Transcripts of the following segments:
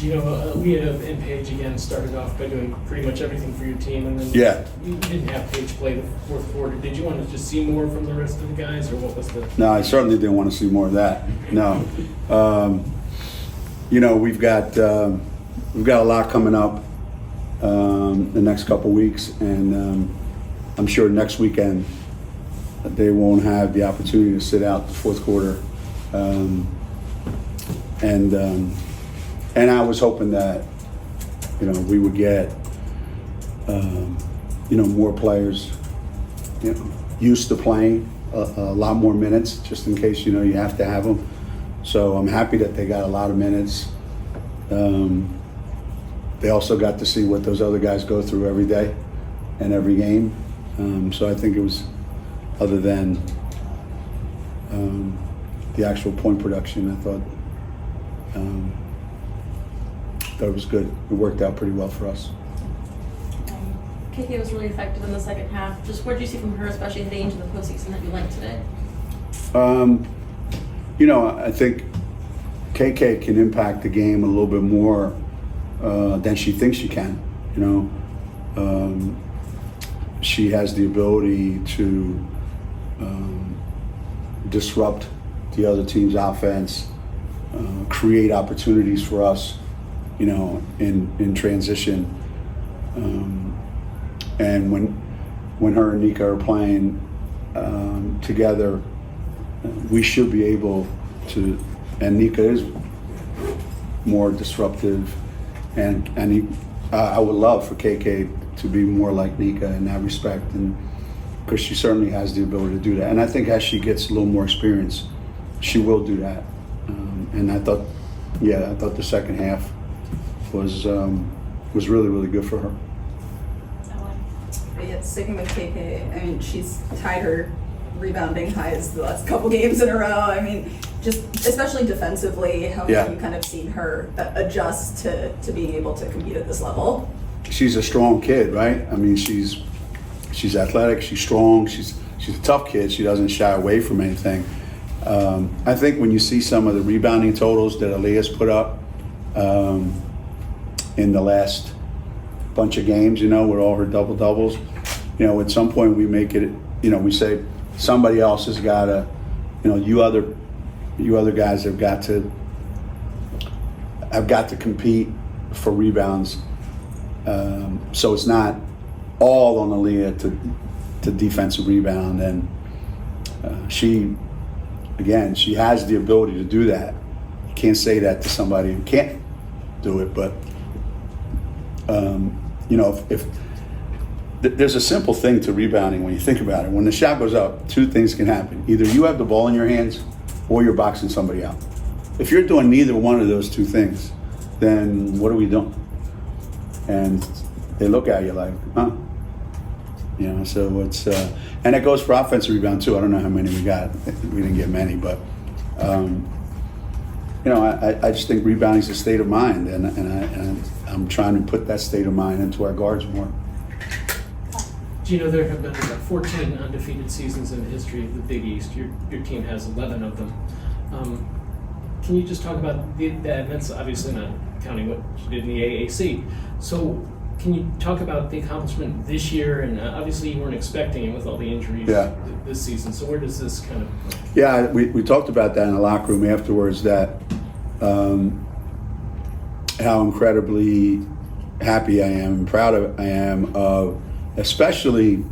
Geno, Leah and Paige again started off by doing pretty much everything for your team, and then you didn't have Paige play the fourth quarter. Did you want to just see more from the rest of the guys, or what was the? No, I certainly didn't want to see more of that. No, we've got a lot coming up the next couple weeks, and I'm sure next weekend they won't have the opportunity to sit out the fourth quarter, and I was hoping that, we would get, more players, used to playing a lot more minutes, just in case, you have to have them. So I'm happy that they got a lot of minutes. They also got to see what those other guys go through every day and every game. So I think it was, other than the actual point production, I thought it was good. It worked out pretty well for us. KK was really effective in the second half. Just what did you see from her, especially heading into the postseason, that you liked today? I think KK can impact the game a little bit more than she thinks she can. She has the ability to disrupt the other team's offense, create opportunities for us, in transition. And when her and Nika are playing together, we should be able to, and Nika is more disruptive, and I would love for KK to be more like Nika in that respect, and because she certainly has the ability to do that. And I think as she gets a little more experience, she will do that. And I thought the second half was really, really good for her. Yeah, sticking with KK, I mean, she's tied her rebounding highs the last couple games in a row. I mean, just especially defensively, how have you kind of seen her adjust to being able to compete at this level? She's a strong kid, right? I mean, she's athletic, she's strong, she's a tough kid. She doesn't shy away from anything. I think when you see some of the rebounding totals that Aaliyah's put up in the last bunch of games, with all her double doubles, at some point we make it, we say somebody else has got to, you other guys have got to compete for rebounds. So it's not all on Aaliyah to defensive rebound, and she has the ability to do that. You can't say that to somebody who can't do it, but if there's a simple thing to rebounding when you think about it. When the shot goes up, two things can happen. Either you have the ball in your hands or you're boxing somebody out. If you're doing neither one of those two things, then what are we doing? And they look at you like, huh? So it's, and it goes for offensive rebound too. I don't know how many we got. We didn't get many, but I just think rebounding is a state of mind, and I'm trying to put that state of mind into our guards more. Geno, there have been about 14 undefeated seasons in the history of the Big East. Your team has 11 of them. Can you just talk about that? That's obviously not counting what you did in the AAC. So can you talk about the accomplishment this year? And obviously you weren't expecting it with all the injuries this season. So where does this kind of... Yeah, we talked about that in the locker room afterwards, that how incredibly happy I am and proud I am of especially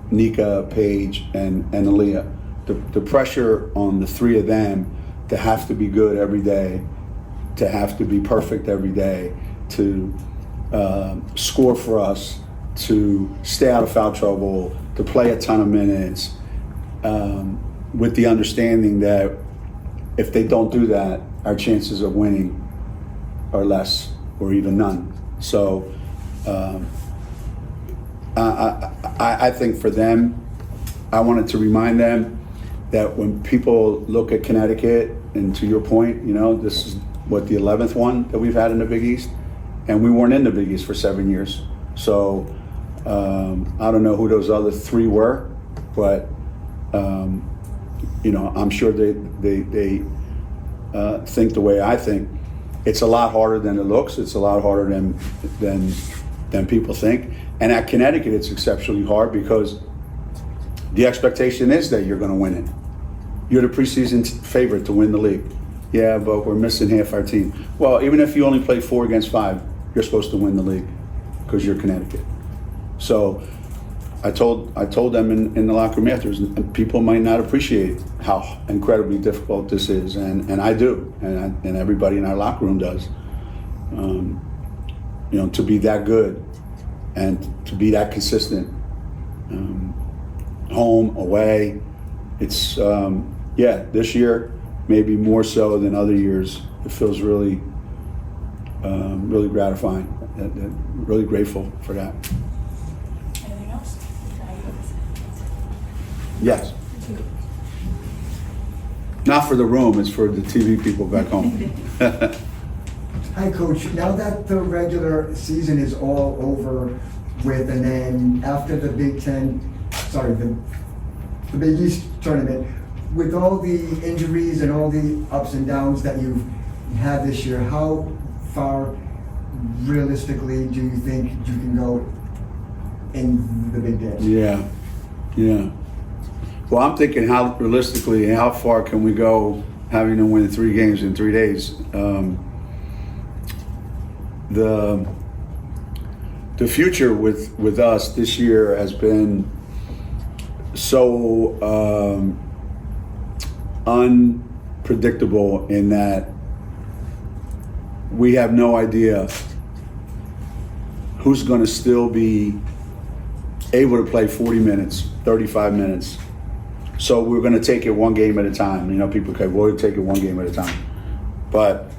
Nika, Paige, and Aaliyah. The pressure on the three of them to have to be good every day, to have to be perfect every day, to score for us, to stay out of foul trouble, to play a ton of minutes, with the understanding that if they don't do that, our chances of winning are less or even none. So I think for them, I wanted to remind them that when people look at Connecticut, and to your point, this is the 11th one that we've had in the Big East, and we weren't in the Big East for 7 years. So I don't know who those other three were, but I'm sure they think the way I think. It's a lot harder than it looks. It's a lot harder than people think. And at Connecticut, it's exceptionally hard because the expectation is that you're going to win it. You're the preseason favorite to win the league. Yeah, but we're missing half our team. Well, even if you only play 4 against 5, you're supposed to win the league because you're Connecticut. So I told them in the locker room afterwards, and people might not appreciate how incredibly difficult this is, and I do, and everybody in our locker room does. To be that good and to be that consistent, home, away, it's this year maybe more so than other years. It feels really, really gratifying. Really grateful for that. Anything else? Yes. Not for the room, it's for the TV people back home. Hi, Coach. Now that the regular season is all over with, and then after the Big East tournament, with all the injuries and all the ups and downs that you've had this year, how far realistically do you think you can go in the Big Dance? Yeah. Well, I'm thinking how far can we go having to win 3 games in 3 days? The future with us this year has been so unpredictable in that we have no idea who's going to still be able to play 40 minutes, 35 minutes. So we're going to take it one game at a time. People say, we'll take it one game at a time. But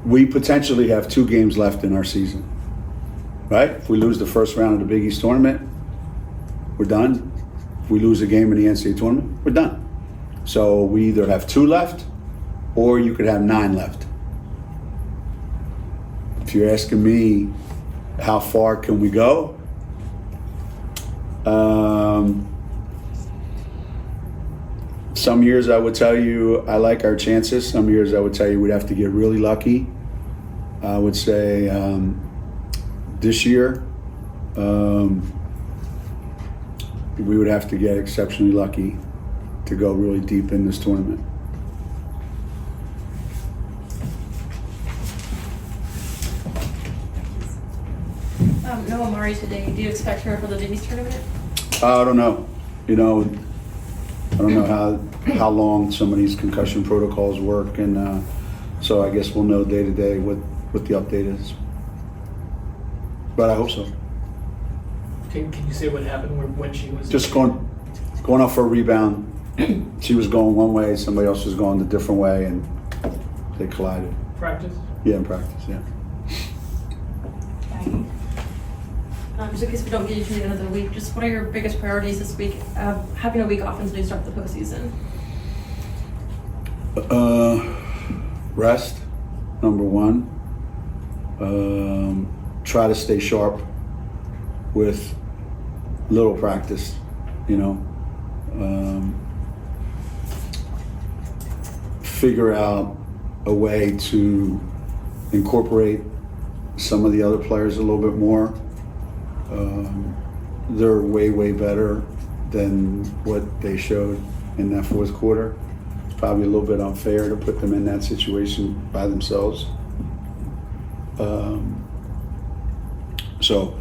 we potentially have 2 games left in our season, right? If we lose the first round of the Big East tournament, we're done. If we lose a game in the NCAA tournament, we're done. So we either have 2 left or you could have 9 left. If you're asking me how far can we go, some years I would tell you I like our chances. Some years I would tell you we'd have to get really lucky. I would say this year we would have to get exceptionally lucky to go really deep in this tournament. No Amari today. Do you expect her for the Big East tournament? I don't know. I don't know how long some of these concussion protocols work, and so I guess we'll know day to day what the update is. But I hope so. Can you say what happened when she was Just going up for a rebound. She was going one way, somebody else was going a different way, and they collided. practice? Yeah, in practice, yeah. Just in case we don't get you to the end of the week, just what are your biggest priorities this week? Having a week off until you start the postseason. Rest, number 1. Try to stay sharp with little practice, figure out a way to incorporate some of the other players a little bit more. They're way better than what they showed in that 4th quarter. It's probably a little bit unfair to put them in that situation by themselves. So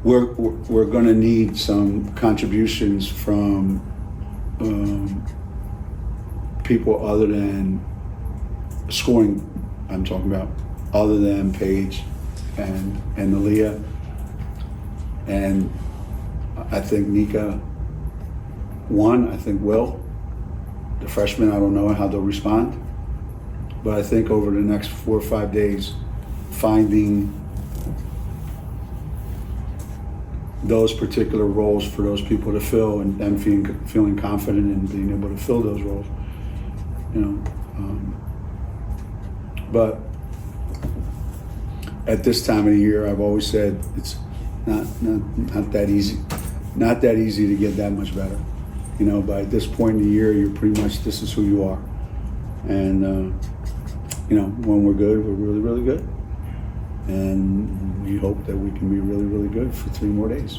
we're going to need some contributions from people other than scoring. I'm talking about other than Paige and Aaliyah. And I think Nika won. I think Will. The freshmen, I don't know how they'll respond. But I think over the next 4 or 5 days, finding those particular roles for those people to fill and them feeling confident in being able to fill those roles. But at this time of the year, I've always said it's not that easy. Not that easy to get that much better. You know, by this point in the year, you're pretty much, this is who you are. And, you know, when we're good, we're really, really good. And we hope that we can be really, really good for 3 more days.